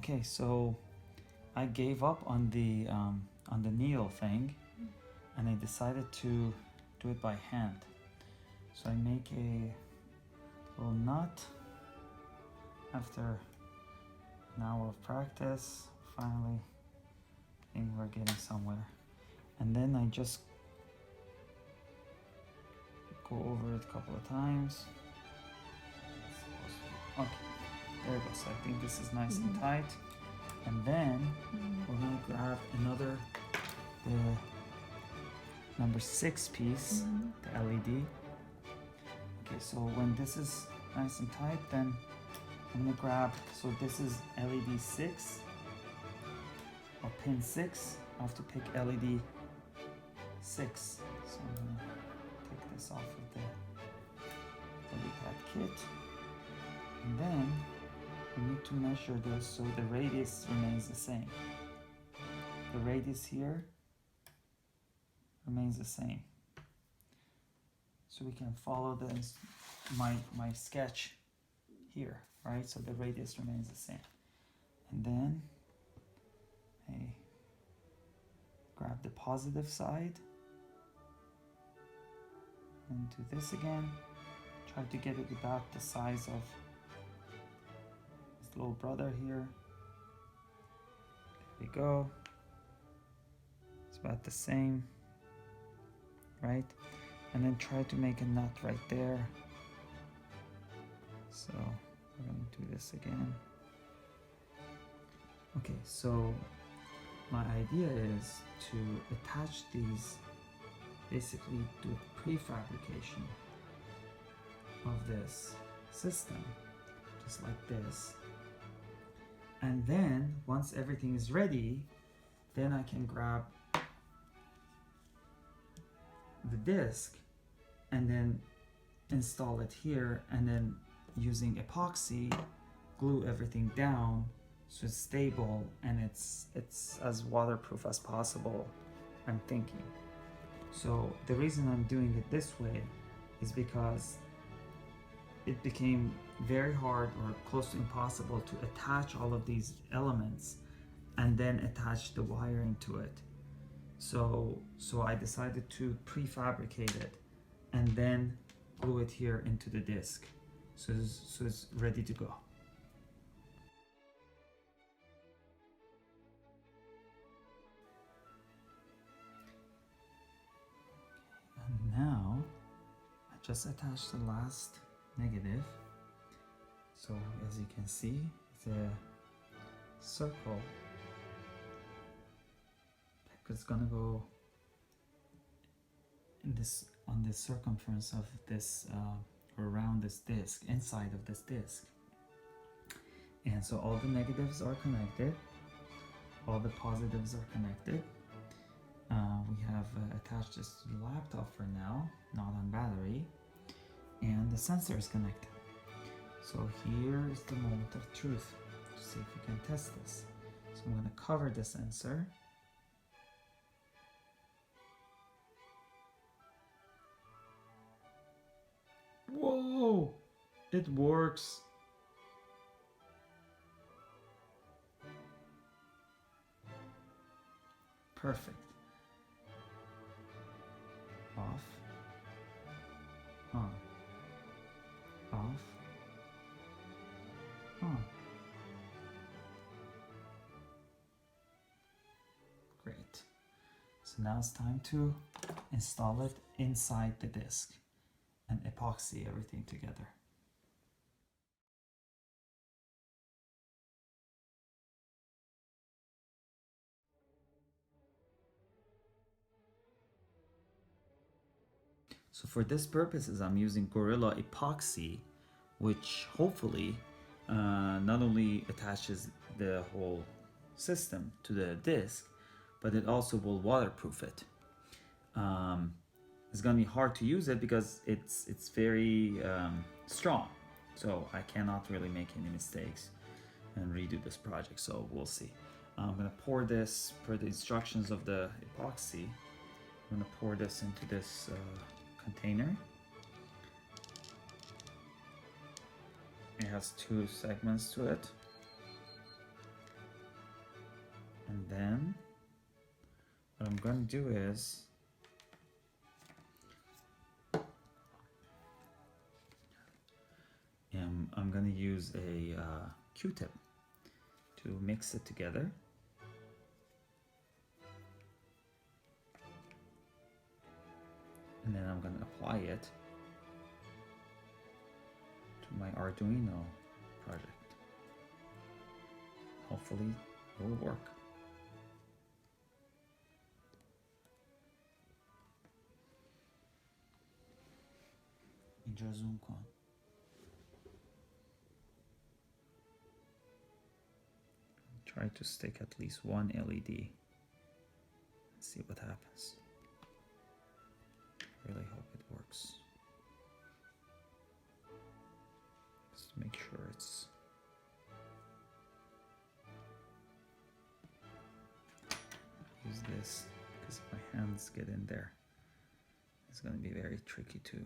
Okay, so I gave up on the needle thing, and I decided to do it by hand. So I make a little knot. After an hour of practice, finally, I think we're getting somewhere. And then I just go over it a couple of times. Okay, there it goes. I think this is nice and tight. And then we're gonna grab another, the number 6 piece, the LED. Okay, so when this is nice and tight, then I'm gonna grab, so this is LED 6 or pin 6. I have to pick LED 6. So I'm gonna take this off of the pad kit. And then we need to measure this so the radius remains the same. The radius here remains the same. So we can follow this, my sketch here, right? So the radius remains the same. And then I grab the positive side and do this again. Try to get it about the size of his little brother here. There we go. It's about the same, right? And then try to make a nut right there. So we're going to do this again. Okay, so my idea is to attach these, basically do prefabrication of this system, just like this. And then once everything is ready, then I can grab the disc and then install it here, and then using epoxy glue everything down so it's stable and it's as waterproof as possible, I'm thinking. So the reason I'm doing it this way is because it became very hard or close to impossible to attach all of these elements and then attach the wiring to it. So I decided to prefabricate it and then glue it here into the disc. So it's ready to go. And now I just attached the last negative. So as you can see, it's a circle. It's gonna go in this, on the circumference of this around this disc, inside of this disc. And so all the negatives are connected, all the positives are connected. We have attached this to the laptop for now, not on battery, and the sensor is connected. So here is the moment of truth to see if we can test this. So I'm going to cover the sensor. Whoa! It works! Perfect. Off. On. Off. On. Great. So now it's time to install it inside the disc and epoxy everything together. So for this purposes, I'm using Gorilla Epoxy, which hopefully not only attaches the whole system to the disc, but it also will waterproof it. It's gonna be hard to use it because it's very strong. So I cannot really make any mistakes and redo this project, so we'll see. I'm gonna pour this per the instructions of the epoxy. I'm gonna pour this into this container. It has 2 segments to it. And then what I'm going to do is I'm going to use a Q-tip to mix it together. And then I'm going to apply it to my Arduino project. Hopefully it will work. اینجا زوم کن. Try to stick at least one LED and see what happens. Really hope it works. Just make sure it's use this because if my hands get in there, it's going to be very tricky to